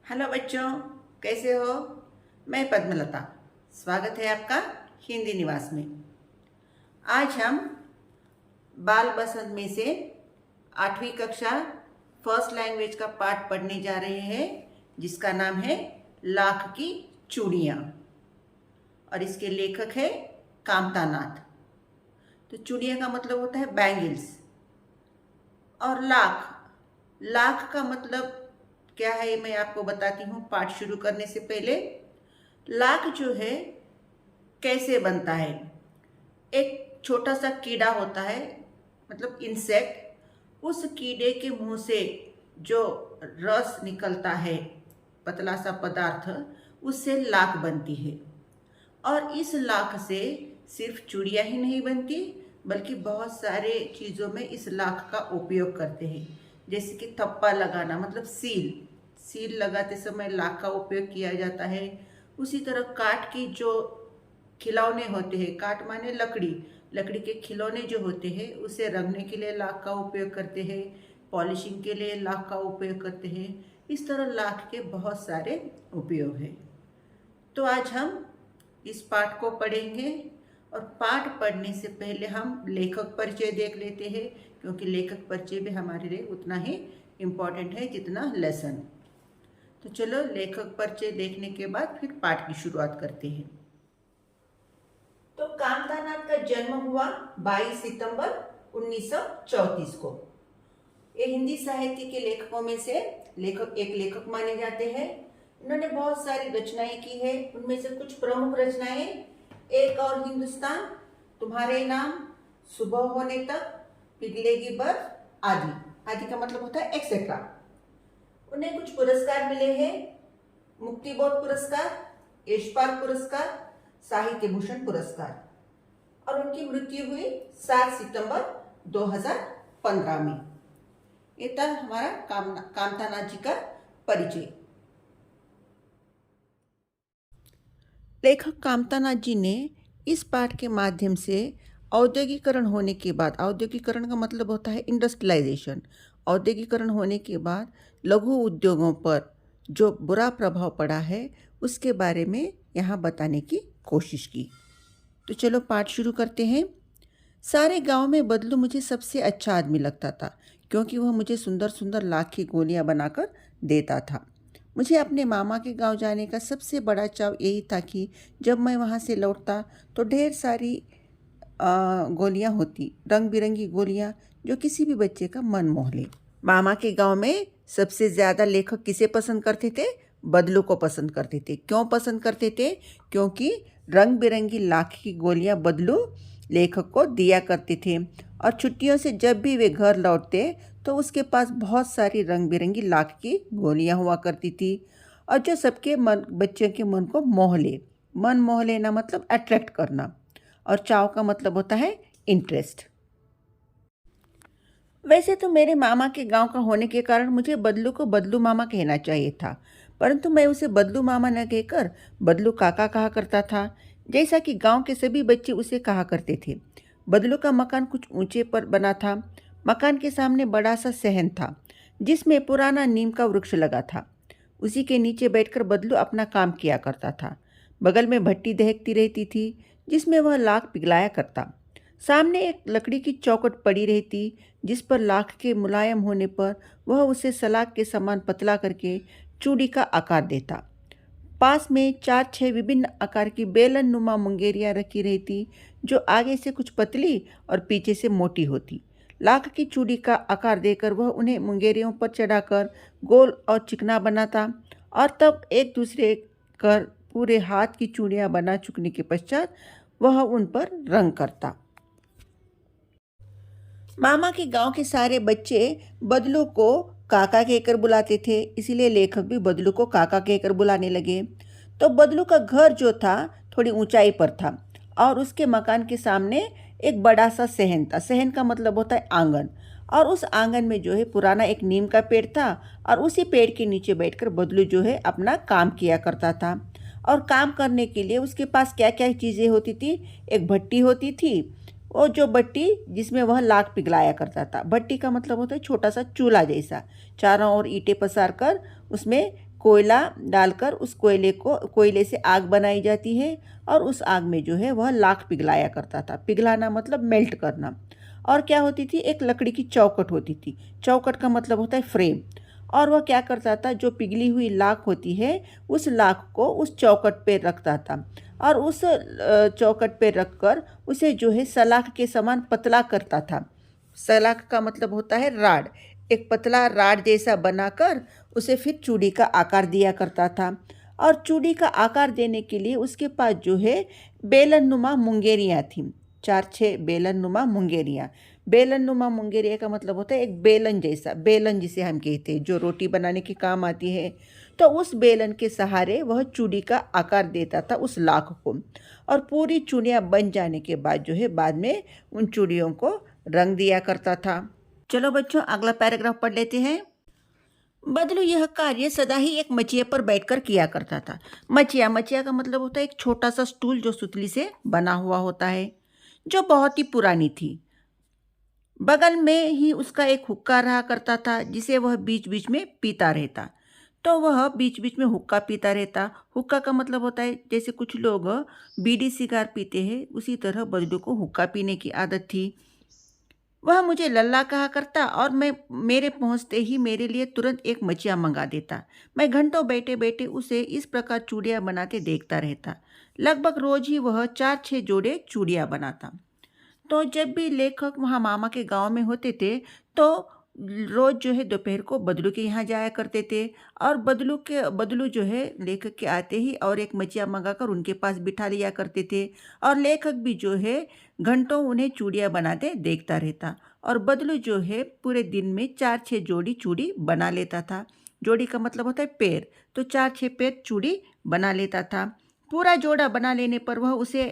Hello बच्चों, कैसे हो? मैं पद्मलता। स्वागत है आपका हिंदी निवास में। आज हम बाल बसंत में से 8वीं कक्षा फर्स्ट लैंग्वेज का पाठ पढ़ने जा रहे हैं, जिसका नाम है लाख की चूड़ियाँ, और इसके लेखक है कामतानाथ। तो चूड़ियाँ का मतलब होता है बैंगल्स, और लाख लाख का मतलब क्या है मैं आपको बताती हूँ पाठ शुरू करने से पहले। लाख जो है कैसे बनता है? एक छोटा सा कीड़ा होता है, मतलब इंसेक्ट। उस कीड़े के मुंह से जो रस निकलता है, पतला सा पदार्थ, उससे लाख बनती है। और इस लाख से सिर्फ चूड़ियाँ ही नहीं बनती, बल्कि बहुत सारे चीज़ों में इस लाख का उपयोग करते हैं। जैसे कि थप्पा लगाना, मतलब सील सील लगाते समय लाख का उपयोग किया जाता है। उसी तरह काठ की जो खिलौने होते हैं, काठ माने लकड़ी, लकड़ी के खिलौने जो होते हैं उसे रंगने के लिए लाख का उपयोग करते हैं, पॉलिशिंग के लिए लाख का उपयोग करते हैं। इस तरह लाख के बहुत सारे उपयोग हैं। तो आज हम इस पाठ को पढ़ेंगे, और पाठ पढ़ने से पहले हम लेखक परिचय देख लेते हैं, क्योंकि लेखक परिचय भी हमारे लिए उतना ही इम्पोर्टेंट है जितना लेसन। तो चलो लेखक परिचय देखने के बाद फिर पाठ की शुरुआत करते हैं। तो कामतानाथ का जन्म हुआ 22 सितंबर 1934 को। ये हिंदी साहित्य के लेखकों में से एक लेखक माने जाते हैं। इन्होंने बहुत सारी रचनाएं की है। उनमें से कुछ प्रमुख रचनाएं एक और हिंदुस्तान, तुम्हारे नाम, सुबह होने तक, पिघलेगी बर्फ आदि। आदि का मतलब होता है एक्सेट्रा। उन्हें कुछ पुरस्कार मिले हैं, मुक्तिबोध पुरस्कार, यशपाल पुरस्कार, साहित्य भूषण पुरस्कार। और उनकी मृत्यु हुई 7 सितंबर 2015 में। ये था हमारा कामतानाथ जी का परिचय। लेखक कामतानाथ जी ने इस पाठ के माध्यम से औद्योगिकरण होने के बाद, औद्योगिकरण का मतलब होता है इंडस्ट्रियलाइजेशन, औद्योगिकरण होने के बाद लघु उद्योगों पर जो बुरा प्रभाव पड़ा है उसके बारे में यहाँ बताने की कोशिश की। तो चलो पाठ शुरू करते हैं। सारे गांव में बदलू मुझे सबसे अच्छा आदमी लगता था, क्योंकि वह मुझे सुंदर सुंदर लाख की गोलियां बनाकर देता था। मुझे अपने मामा के गांव जाने का सबसे बड़ा चाव यही था कि जब मैं वहां से लौटता तो ढेर सारी गोलियां होती, रंग बिरंगी गोलियां, जो किसी भी बच्चे का मन मोह ले। मामा के गांव में सबसे ज़्यादा लेखक किसे पसंद करते थे? बदलू को पसंद करते थे। क्यों पसंद करते थे? क्योंकि रंग बिरंगी लाख की गोलियां बदलू लेखक को दिया करते थे, और छुट्टियों से जब भी वे घर लौटते तो उसके पास बहुत सारी रंग बिरंगी लाख की गोलियां हुआ करती थी, और जो सबके मन, बच्चों के मन को मोह ले। मन मोह लेना मतलब अट्रैक्ट करना, और चाव का मतलब होता है इंटरेस्ट। वैसे तो मेरे मामा के गांव का होने के कारण मुझे बदलू को बदलू मामा कहना चाहिए था, परंतु मैं उसे बदलू मामा न कहकर बदलू काका कहा करता था, जैसा कि गांव के सभी बच्चे उसे कहा करते थे। बदलू का मकान कुछ ऊंचे पर बना था। मकान के सामने बड़ा सा सहन था, जिसमें पुराना नीम का वृक्ष लगा था। उसी के नीचे बैठकर बदलू अपना काम किया करता था। बगल में भट्टी दहकती रहती थी, जिसमें वह लाख पिघलाया करता। सामने एक लकड़ी की चौखट पड़ी रहती, जिस पर लाख के मुलायम होने पर वह उसे सलाख के समान पतला करके चूड़ी का आकार देता। पास में 4-6 विभिन्न आकार की बेलन नुमा मुंगेरियाँ रखी रहती, जो आगे से कुछ पतली और पीछे से मोटी होती। लाख की चूड़ी का आकार देकर वह उन्हें मुंगेरियों पर चढ़ाकर गोल और चिकना बनाता, और तब एक दूसरे कर पूरे हाथ की चूड़ियाँ बना चुकने के पश्चात वह उन पर रंग करता। मामा के गांव के सारे बच्चे बदलू को काका कहकर बुलाते थे, इसीलिए लेखक भी बदलू को काका कहकर बुलाने लगे। तो बदलू का घर जो था थोड़ी ऊंचाई पर था, और उसके मकान के सामने एक बड़ा सा सहन था। सहन का मतलब होता है आंगन, और उस आंगन में जो है पुराना एक नीम का पेड़ था, और उसी पेड़ के नीचे बैठकर बदलू जो है अपना काम किया करता था। और काम करने के लिए उसके पास क्या क्या चीज़ें होती थी? एक भट्टी होती थी, वो जो भट्टी जिसमें वह लाख पिघलाया करता था। भट्टी का मतलब होता है छोटा सा चूल्हा जैसा, चारों ओर ईंटें पसार कर उसमें कोयला डालकर उस कोयले से आग बनाई जाती है और उस आग में जो है वह लाख पिघलाया करता था। पिघलाना मतलब मेल्ट करना। और क्या होती थी, एक लकड़ी की चौखट होती थी। चौखट का मतलब होता है फ्रेम। और वह क्या करता था, जो पिघली हुई लाख होती है उस लाख को उस चौखट पे रखता था और उस चौखट पे रखकर उसे जो है सलाख के समान पतला करता था। सलाख का मतलब होता है राड। एक पतला राड जैसा बनाकर उसे फिर चूड़ी का आकार दिया करता था। और चूड़ी का आकार देने के लिए उसके पास जो है बेलन नुमा मुंगेरियाँ थीं। 4-6 बेलन नुमा मुंगेरियाँ। बेलन नुमा मुंगेरिया का मतलब होता है एक बेलन जैसा, बेलन जिसे हम कहते हैं जो रोटी बनाने के काम आती है। तो उस बेलन के सहारे वह चूड़ी का आकार देता था उस लाख को। और पूरी चूड़ियाँ बन जाने के बाद जो है बाद में उन चूड़ियों को रंग दिया करता था। चलो बच्चों, अगला पैराग्राफ पढ़ लेते हैं। बदलू यह कार्य सदा ही एक मचिया पर बैठकर किया करता था। मचिया का मतलब होता है एक छोटा सा स्टूल जो सुतली से बना हुआ होता है, जो बहुत ही पुरानी थी। बगल में ही उसका एक हुक्का रहा करता था जिसे वह बीच बीच में पीता रहता। तो वह बीच बीच में हुक्का पीता रहता। हुक्का का मतलब होता है जैसे कुछ लोग बीड़ी सिगार पीते हैं, उसी तरह बदलू को हुक्का पीने की आदत थी। वह मुझे लल्ला कहा करता और मेरे पहुंचते ही मेरे लिए तुरंत एक मचिया मंगा देता। मैं घंटों बैठे बैठे उसे इस प्रकार चूड़ियाँ बनाते देखता रहता। लगभग रोज ही वह 4-6 जोड़े चूड़ियाँ बनाता। तो जब भी लेखक वहाँ मामा के गांव में होते थे तो रोज जो है दोपहर को बदलू के यहाँ जाया करते थे। और बदलू जो है लेखक के आते ही और एक मचिया मंगाकर उनके पास बिठा लिया करते थे। और लेखक भी जो है घंटों उन्हें चूड़ियाँ बनाते देखता रहता। और बदलू जो है पूरे दिन में 4-6 जोड़ी चूड़ी बना लेता था। जोड़ी का मतलब होता है पैर, तो 4-6 पैर चूड़ी बना लेता था। पूरा जोड़ा बना लेने पर वह उसे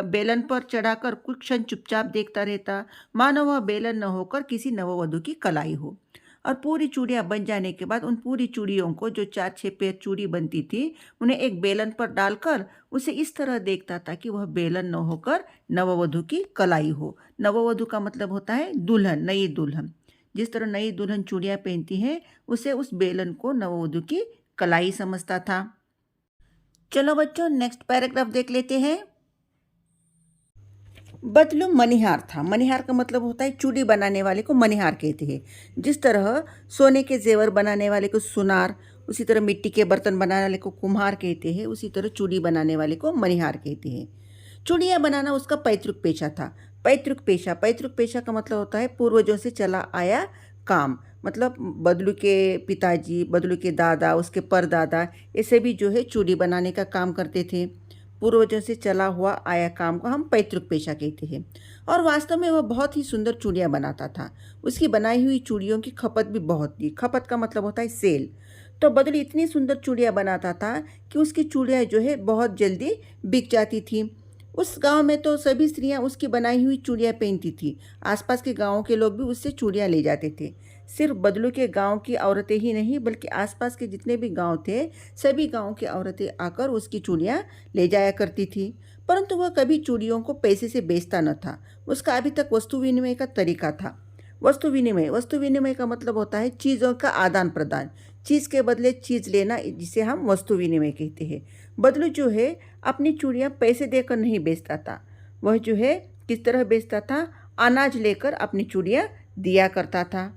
बेलन पर चढ़ाकर कुछ क्षण चुपचाप देखता रहता, मानो वह बेलन न होकर किसी नववधू की कलाई हो। और पूरी चूड़ियाँ बन जाने के बाद उन पूरी चूड़ियों को, जो 4-6 पैर चूड़ी बनती थी, उन्हें एक बेलन पर डालकर उसे इस तरह देखता था कि वह बेलन न होकर नववधू की कलाई हो। नववधू का मतलब होता है दुल्हन, नई दुल्हन। जिस तरह नई दुल्हन चूड़ियाँ पहनती है उसे उस बेलन को नववधू की कलाई समझता था। चलो बच्चों, नेक्स्ट पैराग्राफ देख लेते हैं। बदलू मनिहार था। मनिहार का मतलब होता है चूड़ी बनाने वाले को मनिहार कहते हैं। जिस तरह सोने के जेवर बनाने वाले को सुनार, उसी तरह मिट्टी के बर्तन बनाने वाले को कुम्हार कहते हैं, उसी तरह चूड़ी बनाने वाले को मनिहार कहते हैं। चूड़ियाँ बनाना उसका पैतृक पेशा था। पैतृक पेशा का मतलब होता है पूर्वजों से चला आया काम। मतलब बदलू के पिताजी, बदलू के दादा, उसके परदादा, ये सभी जो है चूड़ी बनाने का काम करते थे। पूर्वजों से चला हुआ आया काम को हम पैतृक पेशा कहते हैं। और वास्तव में वह बहुत ही सुंदर चूड़ियाँ बनाता था। उसकी बनाई हुई चूड़ियों की खपत भी बहुत थी। खपत का मतलब होता है सेल। तो बदलू इतनी सुंदर चूड़ियाँ बनाता था कि उसकी चूड़ियाँ जो है बहुत जल्दी बिक जाती थी। उस गांव में तो सभी स्त्रियां उसकी बनाई हुई चूड़ियाँ पहनती थी। आसपास के गांवों के लोग भी उससे चूड़ियाँ ले जाते थे। सिर्फ बदलू के गांव की औरतें ही नहीं बल्कि आसपास के जितने भी गांव थे, सभी गांव की औरतें आकर उसकी चूड़ियाँ ले जाया करती थी। परंतु वह कभी चूड़ियों को पैसे से बेचता न था। उसका अभी तक वस्तु विनिमय का तरीका था। वस्तु विनिमय का मतलब होता है चीज़ों का आदान प्रदान, चीज़ के बदले चीज़ लेना, जिसे हम वस्तु विनिमय कहते हैं। बदलू जो है अपनी चूड़ियाँ पैसे देकर नहीं बेचता था। वह जो है किस तरह बेचता था, अनाज लेकर अपनी चूड़ियाँ दिया करता था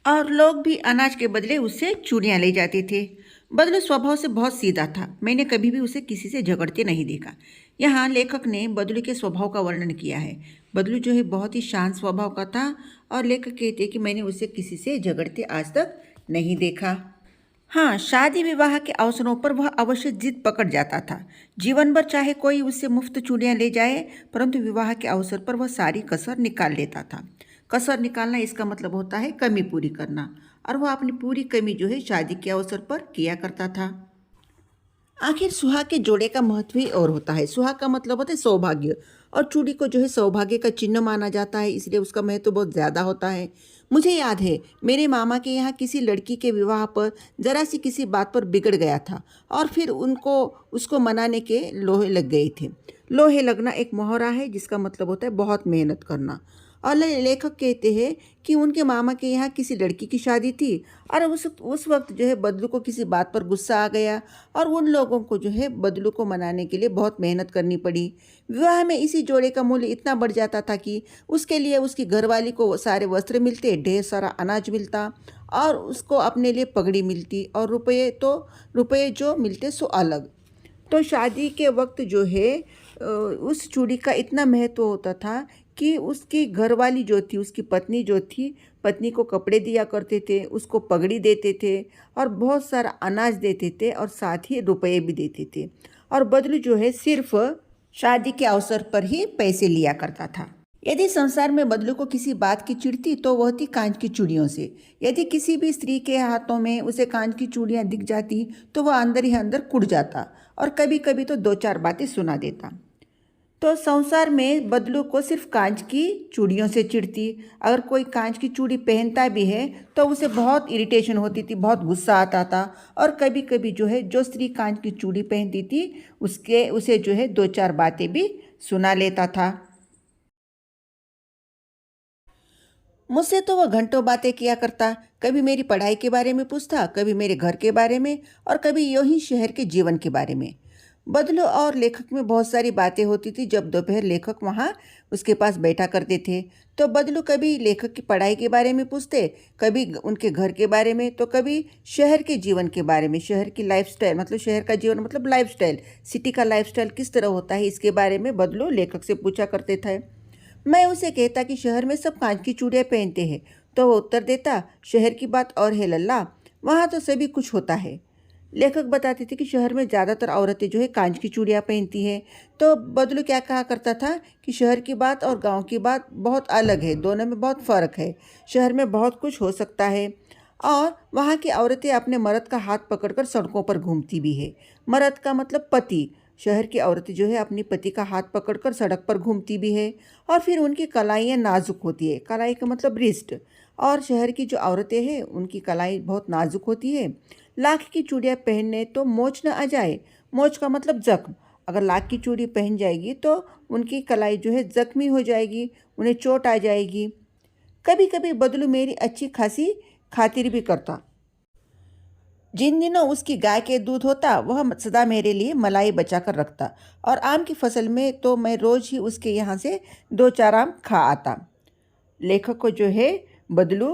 और लोग भी अनाज के बदले उससे चूड़ियाँ ले जाते थे। बदलू स्वभाव से बहुत सीधा था। मैंने कभी भी उसे किसी से झगड़ते नहीं देखा। यहाँ लेखक ने बदलू के स्वभाव का वर्णन किया है। बदलू जो है बहुत ही शांत स्वभाव का था और लेखक कहते हैं कि मैंने उसे किसी से झगड़ते आज तक नहीं देखा। हाँ, शादी विवाह के अवसरों पर वह अवश्य जिद पकड़ जाता था। जीवन भर चाहे कोई उससे मुफ्त चूड़ियाँ ले जाए, परंतु विवाह के अवसर पर वह सारी कसर निकाल लेता था। कसर निकालना इसका मतलब होता है कमी पूरी करना, और वह अपनी पूरी कमी जो है शादी के अवसर पर किया करता था। आखिर सुहाग के जोड़े का महत्व ही और होता है। सुहाग का मतलब होता है सौभाग्य, और चूड़ी को जो है सौभाग्य का चिन्ह माना जाता है, इसलिए उसका महत्व बहुत ज़्यादा होता है। मुझे याद है मेरे मामा के यहाँ किसी लड़की के विवाह पर ज़रा सी किसी बात पर बिगड़ गया था और फिर उसको मनाने के लोहे लग गए थे। लोहे लगना एक मुहावरा है जिसका मतलब होता है बहुत मेहनत करना। और लेखक कहते हैं कि उनके मामा के यहाँ किसी लड़की की शादी थी और उस वक्त जो है बदलू को किसी बात पर गुस्सा आ गया और उन लोगों को जो है बदलू को मनाने के लिए बहुत मेहनत करनी पड़ी। विवाह में इसी जोड़े का मूल्य इतना बढ़ जाता था कि उसके लिए उसकी घरवाली को सारे वस्त्र मिलते, ढेर सारा अनाज मिलता और उसको अपने लिए पगड़ी मिलती और रुपये जो मिलते सो अलग। तो शादी के वक्त जो है उस चूड़ी का इतना महत्व होता था कि उसकी घरवाली जो थी, उसकी पत्नी जो थी, पत्नी को कपड़े दिया करते थे, उसको पगड़ी देते थे और बहुत सारा अनाज देते थे और साथ ही रुपये भी देते थे। और बदलू जो है सिर्फ शादी के अवसर पर ही पैसे लिया करता था। यदि संसार में बदलू को किसी बात की चिढ़ती तो वह थी कांच की चूड़ियों से। यदि किसी भी स्त्री के हाथों में उसे कांच की चूड़ियाँ दिख जाती तो वह अंदर ही अंदर कुढ़ जाता और कभी कभी तो 2-4 बातें सुना देता। तो संसार में बदलू को सिर्फ कांच की चूड़ियों से चिढ़ती। अगर कोई कांच की चूड़ी पहनता भी है तो उसे बहुत इरिटेशन होती थी, बहुत गुस्सा आता था और कभी कभी जो है जो स्त्री कांच की चूड़ी पहनती थी उसे जो है 2-4 बातें भी सुना लेता था। मुझसे तो वह घंटों बातें किया करता, कभी मेरी पढ़ाई के बारे में पूछता, कभी मेरे घर के बारे में और कभी यूं ही शहर के जीवन के बारे में। बदलू और लेखक में बहुत सारी बातें होती थी। जब दोपहर लेखक वहाँ उसके पास बैठा करते थे तो बदलू कभी लेखक की पढ़ाई के बारे में पूछते, कभी उनके घर के बारे में, तो कभी शहर के जीवन के बारे में, शहर की लाइफस्टाइल, मतलब शहर का जीवन मतलब लाइफस्टाइल, सिटी का लाइफस्टाइल किस तरह होता है इसके बारे में बदलू लेखक से पूछा करते थे। मैं उसे कहता कि शहर में सब कांच की चूड़ियाँ पहनते हैं तो वो उत्तर देता, शहर की बात और है लल्ला, वहाँ तो सभी कुछ होता है। लेखक बताते थे कि शहर में ज़्यादातर औरतें जो है कांच की चूड़ियाँ पहनती हैं। तो बदलू क्या कहा करता था कि शहर की बात और गांव की बात बहुत अलग है, दोनों में बहुत फ़र्क है। शहर में बहुत कुछ हो सकता है और वहाँ की औरतें अपने मर्द का हाथ पकड़कर सड़कों पर घूमती भी है। मर्द का मतलब पति। शहर की औरतें जो है अपने पति का हाथ पकड़कर सड़क पर घूमती भी है और फिर उनकी कलाइयाँ नाजुक होती है। कलाई का मतलब रिस्ट। और शहर की जो औरतें हैं उनकी कलाई बहुत नाजुक होती है। लाख की चूड़ियाँ पहनने तो मोच न आ जाए। मोच का मतलब जख्म। अगर लाख की चूड़ी पहन जाएगी तो उनकी कलाई जो है जख्मी हो जाएगी, उन्हें चोट आ जाएगी। कभी कभी बदलू मेरी अच्छी खासी खातिर भी करता। जिन दिनों उसकी गाय के दूध होता वह सदा मेरे लिए मलाई बचा कर रखता और आम की फसल में तो मैं रोज़ ही उसके यहाँ से 2-4 आम खा आता। लेखक को जो है बदलू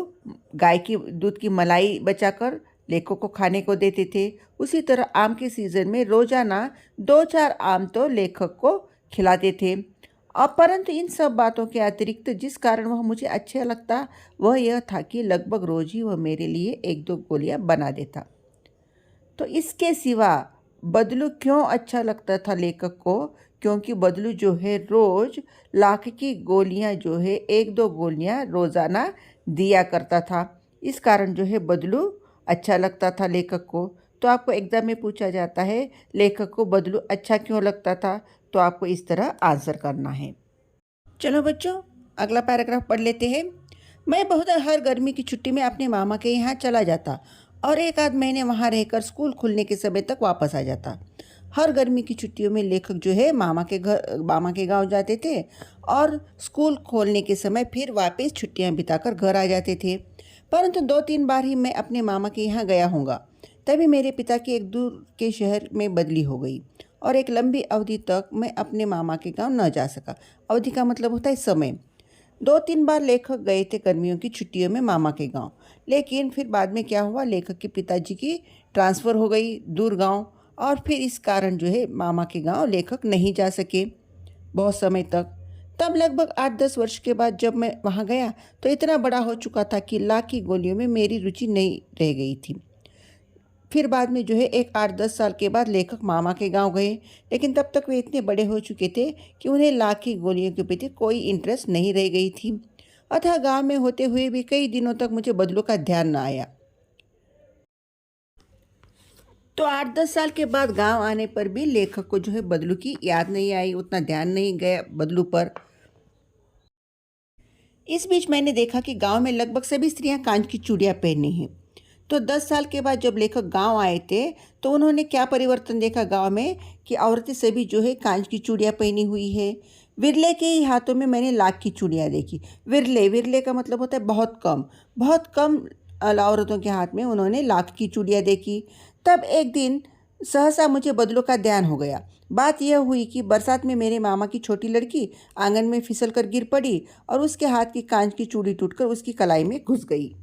गाय की दूध की मलाई बचाकर लेखक को खाने को देते थे। उसी तरह आम के सीज़न में रोज़ाना 2-4 आम तो लेखक को खिलाते थे। और परंतु इन सब बातों के अतिरिक्त जिस कारण वह मुझे अच्छा लगता वह यह था कि लगभग रोज़ ही वह मेरे लिए 1-2 गोलियां बना देता। तो इसके सिवा बदलू क्यों अच्छा लगता था लेखक को? क्योंकि बदलू जो है रोज़ लाख की गोलियां जो है 1-2 गोलियां रोज़ाना दिया करता था। इस कारण जो है बदलू अच्छा लगता था लेखक को। तो आपको एग्ज़ाम में पूछा जाता है लेखक को बदलू अच्छा क्यों लगता था, तो आपको इस तरह आंसर करना है। चलो बच्चों, अगला पैराग्राफ पढ़ लेते हैं। मैं बहुत हर गर्मी की छुट्टी में अपने मामा के यहाँ चला जाता और 1-आध महीने वहाँ रहकर स्कूल खुलने के समय तक वापस आ जाता। हर गर्मी की छुट्टियों में लेखक जो है मामा के गांव जाते थे और स्कूल खोलने के समय फिर वापस छुट्टियां बिताकर घर आ जाते थे। परंतु 2-3 बार ही मैं अपने मामा के यहाँ गया हूँगा। तभी मेरे पिता की एक दूर के शहर में बदली हो गई और एक लंबी अवधि तक मैं अपने मामा के गाँव न जा सका। अवधि का मतलब होता है समय। 2-3 बार लेखक गए थे गर्मियों की छुट्टियों में मामा के गांव, लेकिन फिर बाद में क्या हुआ, लेखक के पिताजी की ट्रांसफ़र हो गई दूर गांव और फिर इस कारण जो है मामा के गांव लेखक नहीं जा सके बहुत समय तक। तब लगभग 8-10 वर्ष के बाद जब मैं वहां गया तो इतना बड़ा हो चुका था कि लाख की गोलियों में मेरी रुचि नहीं रह गई थी। फिर बाद में जो है एक 8-10 साल के बाद लेखक मामा के गांव गए, लेकिन तब तक वे इतने बड़े हो चुके थे कि उन्हें लाख की गोलियों के प्रति कोई इंटरेस्ट नहीं रह गई थी। अतः गांव में होते हुए भी कई दिनों तक मुझे बदलू का ध्यान न आया। तो 8-10 साल के बाद गांव आने पर भी लेखक को जो है बदलू की याद नहीं आई, उतना ध्यान नहीं गया बदलू पर। इस बीच मैंने देखा कि गांव में लगभग सभी स्त्रियां कांच की चूड़ियां पहनी हैं। तो 10 साल के बाद जब लेखक गांव आए थे तो उन्होंने क्या परिवर्तन देखा गांव में कि औरतें सभी जो है कांच की चूड़ियाँ पहनी हुई है। विरले के ही हाथों में मैंने लाख की चूड़ियाँ देखी। विरले विरले का मतलब होता है बहुत कम, बहुत कम औरतों के हाथ में उन्होंने लाख की चूड़ियाँ देखी। तब एक दिन सहसा मुझे बदलों का ध्यान हो गया। बात यह हुई कि बरसात में मेरे मामा की छोटी लड़की आंगन में फिसल कर गिर पड़ी और उसके हाथ की कांच की चूड़ी टूटकर उसकी कलाई में घुस गई।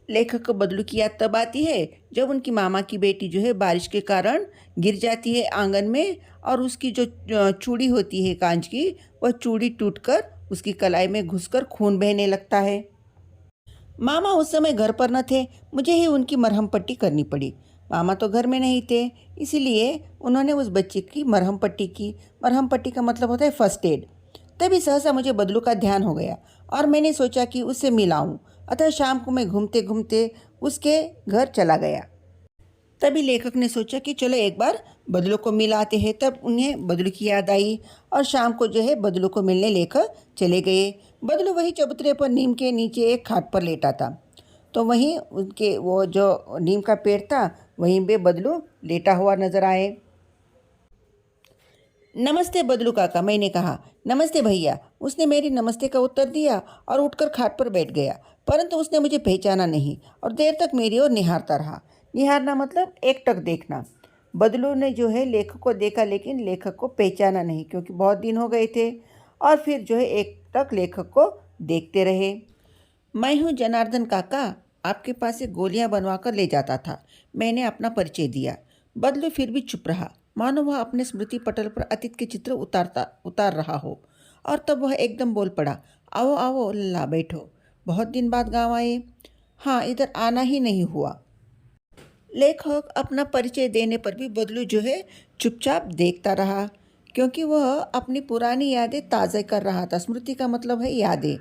लेखक को बदलू की याद तब आती है जब उनकी मामा की बेटी जो है बारिश के कारण गिर जाती है आंगन में, और उसकी जो चूड़ी होती है कांच की, वह चूड़ी टूटकर उसकी कलाई में घुसकर खून बहने लगता है। मामा उस समय घर पर न थे, मुझे ही उनकी मरहम पट्टी करनी पड़ी। मामा तो घर में नहीं थे, इसीलिए उन्होंने उस बच्चे की मरहम पट्टी की। मरहम पट्टी का मतलब होता है फर्स्ट एड। तभी सहसा मुझे बदलू का ध्यान हो गया और मैंने सोचा कि उससे मिलाऊं। अतः शाम को मैं घूमते घूमते उसके घर चला गया। तभी लेखक ने सोचा कि चलो एक बार बदलू को मिलाते हैं। तब उन्हें बदलू की याद आई और शाम को जो है बदलू को मिलने लेकर चले गए। बदलू वही चबूतरे पर नीम के नीचे एक खाट पर लेटा था। तो वहीं उनके वो जो नीम का पेड़ था वहीं पे बदलू लेटा हुआ नजर आए। नमस्ते बदलू काका, मैंने कहा। नमस्ते भैया, उसने मेरी नमस्ते का उत्तर दिया और उठकर खाट पर बैठ गया। परंतु उसने मुझे पहचाना नहीं और देर तक मेरी ओर निहारता रहा। निहारना मतलब एकटक देखना। बदलू ने जो है लेखक को देखा लेकिन लेखक को पहचाना नहीं, क्योंकि बहुत दिन हो गए थे। और फिर जो है एकटक लेखक को देखते रहे। मैं हूँ जनार्दन काका, आपके पास से गोलियां बनवा कर ले जाता था। मैंने अपना परिचय दिया। बदलू फिर भी चुप रहा, मानो वह अपने स्मृति पटल पर अतीत के चित्र उतार रहा हो। और तब वह एकदम बोल पड़ा, आओ आओ लल्ला, बैठो। बहुत दिन बाद गांव आए? हाँ, इधर आना ही नहीं हुआ। लेखक अपना परिचय देने पर भी बदलू जो है चुपचाप देखता रहा, क्योंकि वह अपनी पुरानी यादें ताज़ा कर रहा था। स्मृति का मतलब है यादें।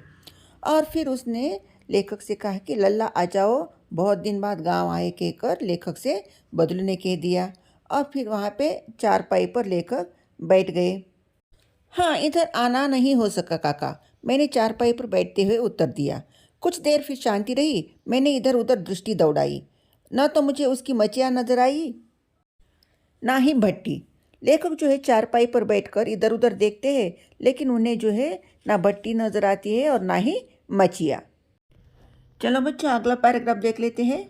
और फिर उसने लेखक से कहा कि लल्ला आ जाओ, बहुत दिन बाद गांव आए, कहकर लेखक से बदलू ने कह दिया। और फिर वहाँ पे चारपाई पर लेखक बैठ गए। हाँ, इधर आना नहीं हो सका काका, मैंने चारपाई पर बैठते हुए उत्तर दिया। कुछ देर फिर शांति रही। मैंने इधर उधर दृष्टि दौड़ाई। न तो मुझे उसकी मचिया नजर आई, ना ही भट्टी। लेखक जो है चारपाई पर बैठकर इधर उधर देखते हैं, लेकिन उन्हें जो है ना भट्टी नजर आती है और ना ही मचिया। चलो बच्चों, अगला पैराग्राफ देख लेते हैं।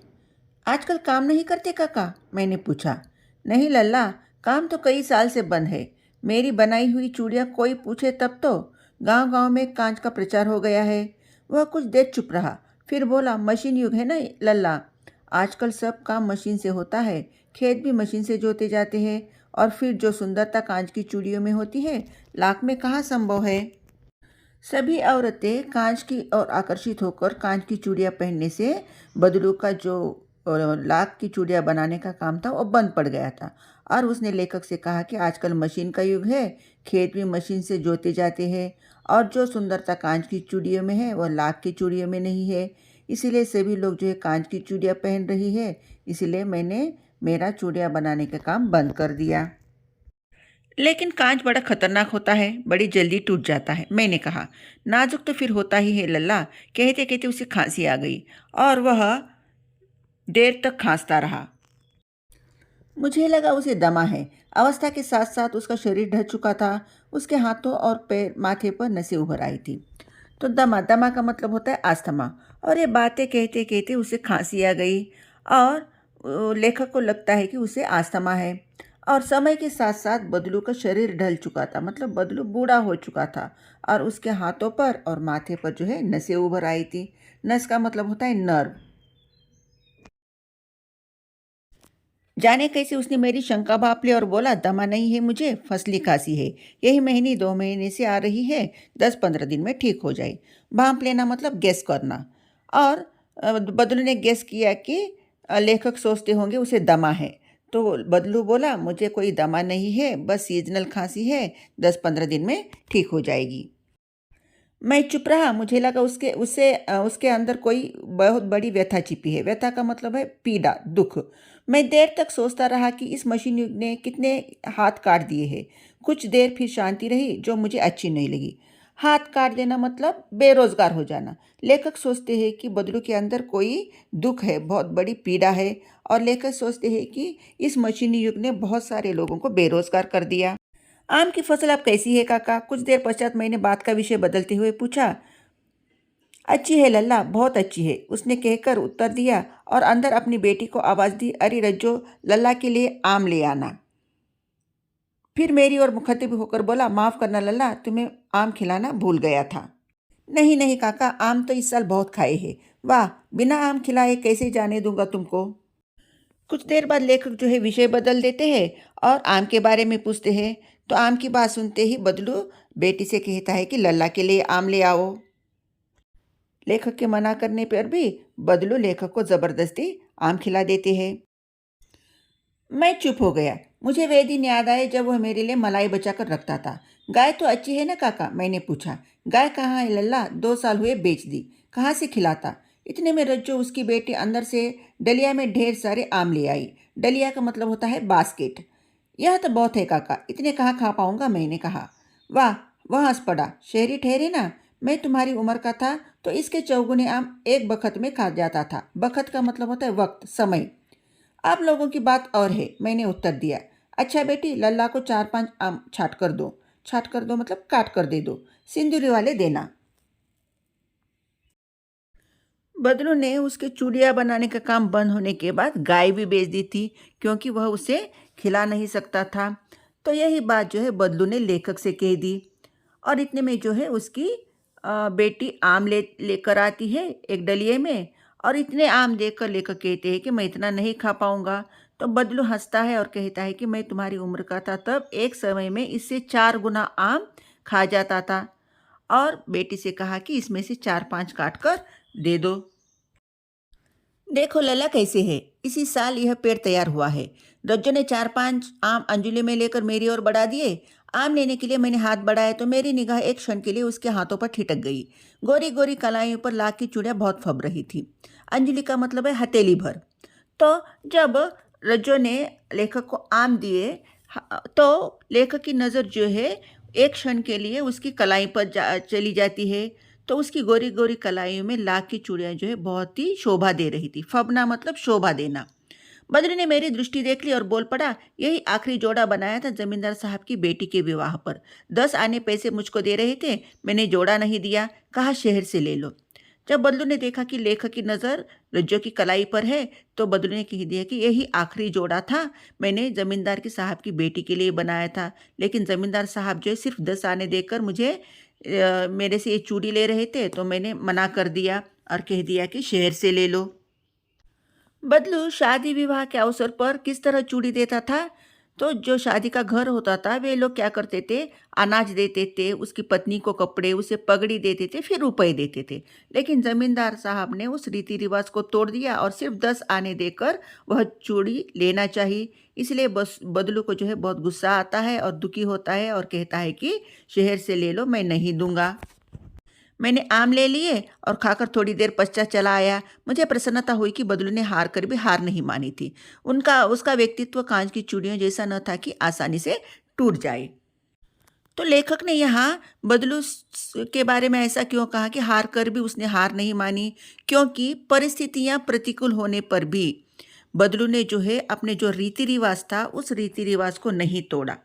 आजकल काम नहीं करते काका, मैंने पूछा। नहीं लल्ला, काम तो कई साल से बंद है। मेरी बनाई हुई चूड़ियाँ कोई पूछे तब तो। गांव गांव में कांच का प्रचार हो गया है। वह कुछ देर चुप रहा, फिर बोला, मशीन युग है ना लल्ला, आजकल सब काम मशीन से होता है। खेत भी मशीन से जोते जाते हैं। और फिर जो सुंदरता कांच की चूड़ियों में होती है, लाख में कहाँ संभव है। सभी औरतें कांच की ओर आकर्षित होकर कांच की चूड़ियाँ पहनने से बदलू का जो लाख की चूड़ियाँ बनाने का काम था वो बंद पड़ गया था। और उसने लेखक से कहा कि आजकल मशीन का युग है, खेत भी मशीन से जोते जाते हैं, और जो सुंदरता कांच की चूड़ियों में है वह लाख की चूड़ियों में नहीं है। इसीलिए सभी लोग जो है कांच की चूड़ियाँ पहन रही है। इसीलिए मैंने मेरा चूड़ियाँ बनाने का काम बंद कर दिया। लेकिन कांच बड़ा खतरनाक होता है, बड़ी जल्दी टूट जाता है, मैंने कहा। नाजुक तो फिर होता ही है लल्ला। कहते कहते उसे खांसी आ गई और वह देर तक खांसता रहा। मुझे लगा उसे दमा है। अवस्था के साथ साथ उसका शरीर ढह चुका था। उसके हाथों और पैर माथे पर नसें उभर आई थी। तो दमा, दमा का मतलब होता है आस्थमा। और ये बातें कहते कहते उसे खांसी आ गई और लेखक को लगता है कि उसे आस्थमा है। और समय के साथ साथ बदलू का शरीर ढल चुका था, मतलब बदलू बूढ़ा हो चुका था। और उसके हाथों पर और माथे पर जो है नसें उभर आई थी। नस का मतलब होता है नर्व। जाने कैसे उसने मेरी शंका भाप ली और बोला, दमा नहीं है मुझे, फसली खांसी है। यही महीने 2 महीने से आ रही है, 10-15 दिन में ठीक हो जाए। भाप लेना मतलब गैस करना। और बदलू ने गैस किया कि लेखक सोचते होंगे उसे दमा है। तो बदलू बोला, मुझे कोई दमा नहीं है, बस सीजनल खांसी है, 10-15 दिन में ठीक हो जाएगी। मैं चुप रहा। मुझे लगा उसके अंदर कोई बहुत बड़ी व्यथा छिपी है। व्यथा का मतलब है पीड़ा, दुख। मैं देर तक सोचता रहा कि इस मशीन युग ने कितने हाथ काट दिए हैं। कुछ देर फिर शांति रही, जो मुझे अच्छी नहीं लगी। हाथ काट देना मतलब बेरोजगार हो जाना। लेखक सोचते हैं कि बदलू के अंदर कोई दुख है, बहुत बड़ी पीड़ा है। और लेखक सोचते हैं कि इस मशीनी युग ने बहुत सारे लोगों को बेरोजगार कर दिया। आम की फसल अब कैसी है काका? कुछ देर पश्चात मैंने बात का विषय बदलते हुए पूछा। अच्छी है लल्ला, बहुत अच्छी है, उसने कहकर उत्तर दिया और अंदर अपनी बेटी को आवाज दी, अरे रज्जो, लल्ला के लिए आम ले आना। फिर मेरी ओर मुखतिब होकर बोला, माफ करना लल्ला, तुम्हें आम खिलाना भूल गया था। नहीं नहीं काका, आम तो इस साल बहुत खाए हैं। वाह, बिना आम खिलाए कैसे जाने दूंगा तुमको। कुछ देर बाद लेखक जो है विषय बदल देते हैं और आम के बारे में पूछते हैं। तो आम की बात सुनते ही बदलू बेटी से कहता है कि लल्ला के लिए आम ले आओ। लेखक के मना करने पर भी बदलू लेखक को जबरदस्ती आम खिला देते हैं। मैं चुप हो गया। मुझे वे दिन याद आए जब वह मेरे लिए मलाई बचाकर रखता था। गाय तो अच्छी है ना काका? मैंने पूछा। गाय कहाँ है लल्ला? 2 साल हुए बेच दी। कहाँ से खिलाता? इतने में रज्जो उसकी बेटी अंदर से डलिया में ढेर सारे आम ले आई। डलिया का मतलब होता है बास्केट। यह तो बहुत है काका, इतने कहाँ खा पाऊंगा? मैंने कहा। वाह, वह हंस पड़ा। शहरी ठहरे ना, मैं तुम्हारी उम्र का था तो इसके चौगुने आम एक बखत में खा जाता था। बखत का मतलब होता है वक्त, समय। आप लोगों की बात और है, मैंने उत्तर दिया। अच्छा बेटी, लल्ला को 4-5 आम छाट कर दो। छाट कर दो मतलब काट कर दे दो, सिंदूरी वाले देना। बदलू ने उसके चूड़ियाँ बनाने का काम बंद होने के बाद गाय भी बेच दी थी, क्योंकि वह उसे खिला नहीं सकता था। तो यही बात जो है बदलू ने लेखक से कह दी। और इतने में जो है उसकी बेटी आम लेकर आती है एक डलिए में। और इतने आम देखकर लेखक कहते हैं कि मैं इतना नहीं खा पाऊंगा। तो बदलू हंसता है और कहता है कि मैं तुम्हारी उम्र का था तब एक समय में इससे 4 गुना आम खा जाता था। और बेटी से कहा कि इसमें से 4-5 काट कर दे दो। देखो लला कैसे है, इसी साल यह पेड़ तैयार हुआ है। रज्जो ने 4-5 आम अंजलि में लेकर मेरी ओर बढ़ा दिए। आम लेने के लिए मैंने हाथ बढ़ाया तो मेरी निगाह एक क्षण के लिए उसके हाथों पर ठिठक गई। गोरी गोरी कलाइयों पर लाख की चूड़ियां बहुत फब रही थी। अंजलि का मतलब है हथेली भर। तो जब रज्जो ने लेखक को आम दिए, तो लेखक की नज़र जो है एक क्षण के लिए उसकी कलाई पर चली जाती है। तो उसकी गोरी गोरी कलाइयों में लाख की चूड़ियाँ जो है बहुत ही शोभा दे रही थी। फबना मतलब शोभा देना। बद्री ने मेरी दृष्टि देख ली और बोल पड़ा, यही आखिरी जोड़ा बनाया था जमींदार साहब की बेटी के विवाह पर। 10 आने पैसे मुझको दे रहे थे, मैंने जोड़ा नहीं दिया, कहा शहर से ले लो। जब बदलू ने देखा कि लेखक की नज़र रज्जो की कलाई पर है, तो बदलू ने कह दिया कि यही आखिरी जोड़ा था, मैंने जमींदार की साहब की बेटी के लिए बनाया था। लेकिन जमींदार साहब जो है सिर्फ 10 आने देकर मुझे मेरे से ये चूड़ी ले रहे थे, तो मैंने मना कर दिया और कह दिया कि शहर से ले लो। बदलू शादी विवाह के अवसर पर किस तरह चूड़ी देता था? तो जो शादी का घर होता था वे लोग क्या करते थे, अनाज देते थे, उसकी पत्नी को कपड़े, उसे पगड़ी देते थे, फिर रुपए देते थे। लेकिन जमींदार साहब ने उस रीति रिवाज को तोड़ दिया और सिर्फ 10 आने देकर वह चूड़ी लेना चाहिए। इसलिए बस बदलू को जो है बहुत गुस्सा आता है और दुखी होता है और कहता है कि शहर से ले लो, मैं नहीं दूंगा। मैंने आम ले लिए और खाकर थोड़ी देर पश्चात चला आया। मुझे प्रसन्नता हुई कि बदलू ने हार कर भी हार नहीं मानी थी। उनका उसका व्यक्तित्व कांच की चूड़ियों जैसा न था कि आसानी से टूट जाए। तो लेखक ने यहाँ बदलू के बारे में ऐसा क्यों कहा कि हार कर भी उसने हार नहीं मानी? क्योंकि परिस्थितियाँ प्रतिकूल होने पर भी बदलू ने जो है अपने जो रीति रिवाज था उस रीति रिवाज को नहीं तोड़ा।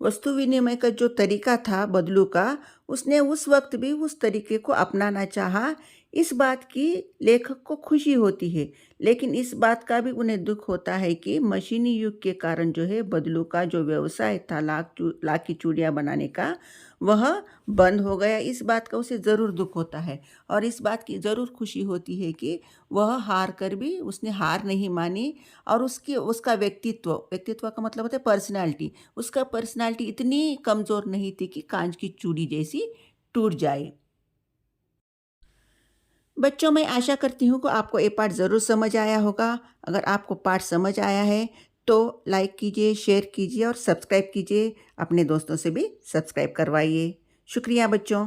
वस्तु विनिमय का जो तरीका था बदलू का, उसने उस वक्त भी उस तरीके को अपनाना चाहा। इस बात की लेखक को खुशी होती है, लेकिन इस बात का भी उन्हें दुख होता है कि मशीनी युग के कारण जो है बदलू का जो व्यवसाय था लाख की चूड़ियाँ बनाने का, वह बंद हो गया। इस बात का उसे ज़रूर दुख होता है और इस बात की ज़रूर खुशी होती है कि वह हार कर भी उसने हार नहीं मानी। और उसका व्यक्तित्व, व्यक्तित्व का मतलब होता है पर्सनालिटी, उसका पर्सनालिटी इतनी कमज़ोर नहीं थी कि कांच की चूड़ी जैसी टूट जाए। बच्चों, मैं आशा करती हूँ कि आपको ये पाठ ज़रूर समझ आया होगा। अगर आपको पाठ समझ आया है तो लाइक कीजिए, शेयर कीजिए और सब्सक्राइब कीजिए। अपने दोस्तों से भी सब्सक्राइब करवाइए। शुक्रिया बच्चों।